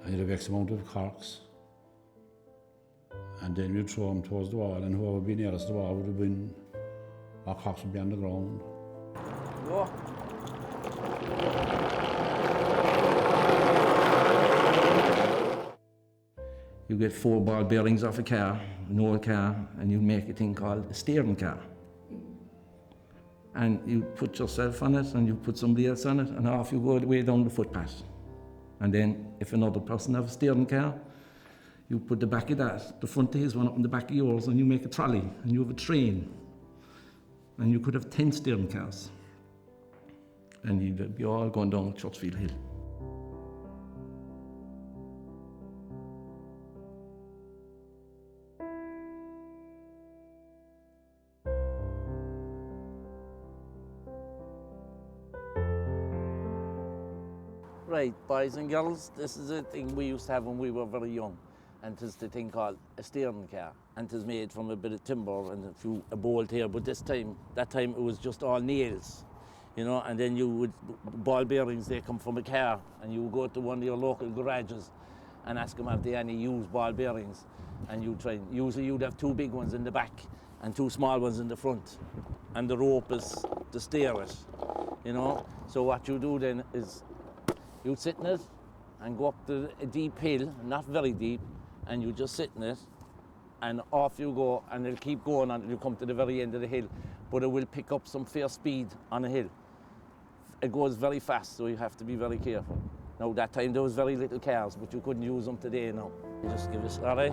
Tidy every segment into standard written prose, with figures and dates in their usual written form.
and you have X amount of corks, and then you'd throw them towards the wall, and whoever would be nearest the wall would have been, our corks would be on the ground. Go. You get 4 ball bearings off a car, an old car, and you make a thing called a steering car. And you put yourself on it, and you put somebody else on it, and off you go the way down the footpath. And then, if another person has a steering car, you put the back of that, the front of his one up in the back of yours, and you make a trolley, and you have a train. And you could have 10 steering cars. And you'd be all going down Churchfield Hill. Right, boys and girls, this is a thing we used to have when we were very young, and it's the thing called a steering car, and it's made from a bit of timber and a bolt here, but that time it was just all nails, you know, and then you would, ball bearings, they come from a car, and you would go to one of your local garages and ask them if they any used ball bearings, and you try, usually you'd have 2 big ones in the back and 2 small ones in the front, and the rope is to steer it, you know. So what you do then is you'd sit in it and go up a deep hill, not very deep, and you just sit in it, and off you go, and it'll keep going until you come to the very end of the hill, but it will pick up some fair speed on a hill. It goes very fast, so you have to be very careful. Now, that time there was very little cars, but you couldn't use them today now. You just give it a start, eh?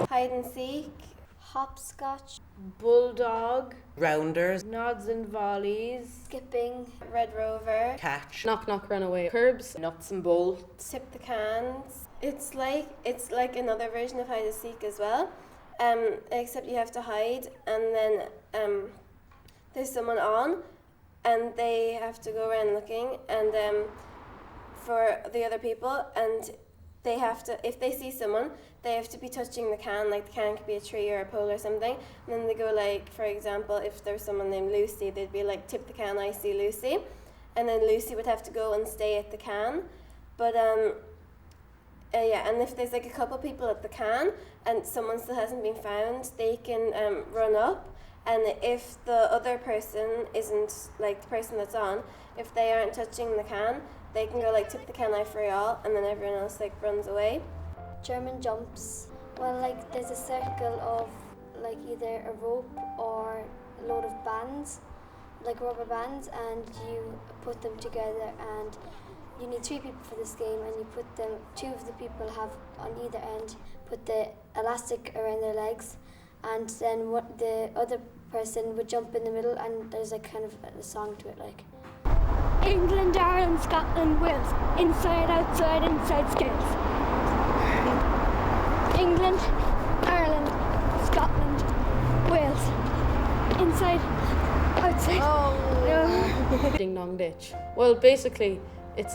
Hide and seek, hopscotch, bulldog, rounders, nods and volleys, skipping, red rover, catch, knock knock run away, curbs, nuts and bolts, tip the cans. It's like another version of hide and seek as well, except you have to hide, and then there's someone on, and they have to go around looking, and for the other people, and they have to, if they see someone, they have to be touching the can, like the can could be a tree or a pole or something, and then they go like, for example, if there's someone named Lucy, they'd be like, tip the can, I see Lucy, and then Lucy would have to go and stay at the can, but yeah, and if there's like a couple people at the can and someone still hasn't been found, they can run up, and if the other person isn't, like the person that's on, if they aren't touching the can, they can go like, tip the can, I free all, and then everyone else like runs away. German jumps. Well, like there's a circle of like either a rope or a load of bands, like rubber bands, and you put them together, and you need 3 people for this game, and you put them, 2 of the people have on either end, put the elastic around their legs, and then what the other person would jump in the middle, and there's like kind of a song to it, like England, Ireland, Scotland, Wales, inside, outside, inside scales. England, Ireland, Scotland, Wales, inside, outside. Oh. Ding dong ditch. Well, basically, it's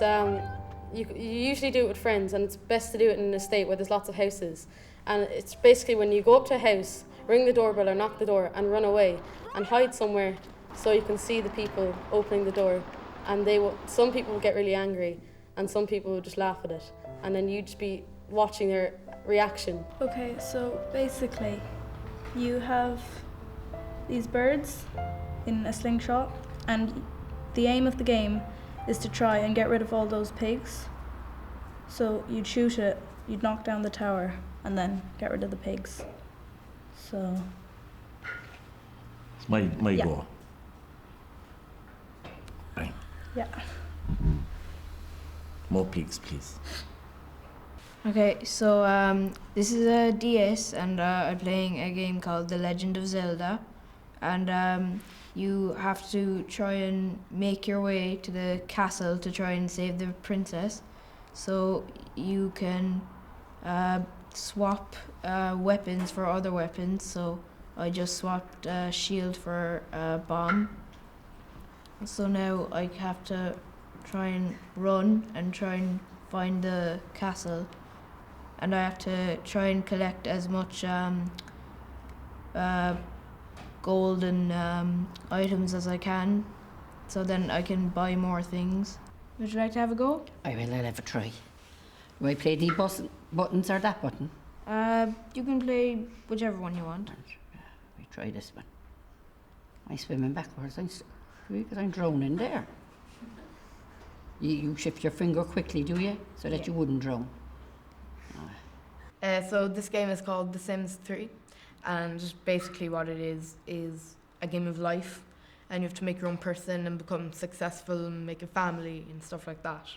you usually do it with friends, and it's best to do it in an estate where there's lots of houses. And it's basically when you go up to a house, ring the doorbell or knock the door, and run away and hide somewhere so you can see the people opening the door. And some people will get really angry, and some people will just laugh at it, and then you just be watching their reaction. Okay, so basically you have these birds in a slingshot, and the aim of the game is to try and get rid of all those pigs. So you'd shoot it, you'd knock down the tower, and then get rid of the pigs. So It's my Yeah. go. Bang. yeah. More pigs, please. Okay, so this is a DS, and I'm playing a game called The Legend of Zelda, and you have to try and make your way to the castle to try and save the princess, So you can swap weapons for other weapons. So I just swapped shield for bomb. So now I have to try and run and try and find the castle. And I have to try and collect as much gold and items as I can, so then I can buy more things. Would you like to have a go? I will, I'll have a try. Do I play the buttons or that button? You can play whichever one you want. We try this one. I'm swimming backwards, because I'm drowning there. You shift your finger quickly, do you? So that you wouldn't drown. So this game is called The Sims 3, and basically what it is a game of life, and you have to make your own person and become successful and make a family and stuff like that.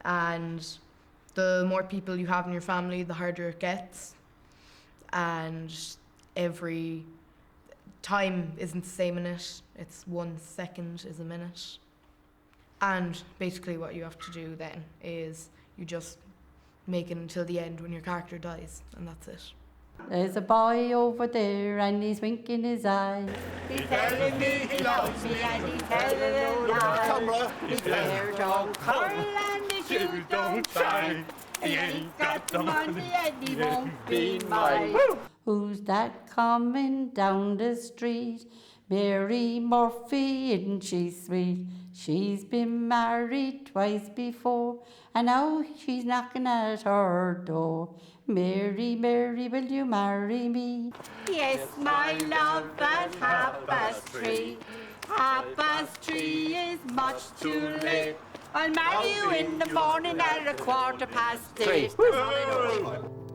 And the more people you have in your family, the harder it gets, and every time isn't the same in it. It's 1 second is a minute. And basically what you have to do then is you just make it until the end when your character dies, and that's it. There's a boy over there and he's winking his eye. He's telling me he loves me and he's telling a lie. His hair don't curl and his shoes don't shine. He ain't got the money and he won't be mine. Who's that coming down the street? Mary Murphy, isn't she sweet? She's been married twice before, and now she's knocking at her door. Mary, Mary, will you marry me? Yes, my love, at 3:30. 3:30 is much too late. I'll marry you in the morning at 8:15. That's all I know.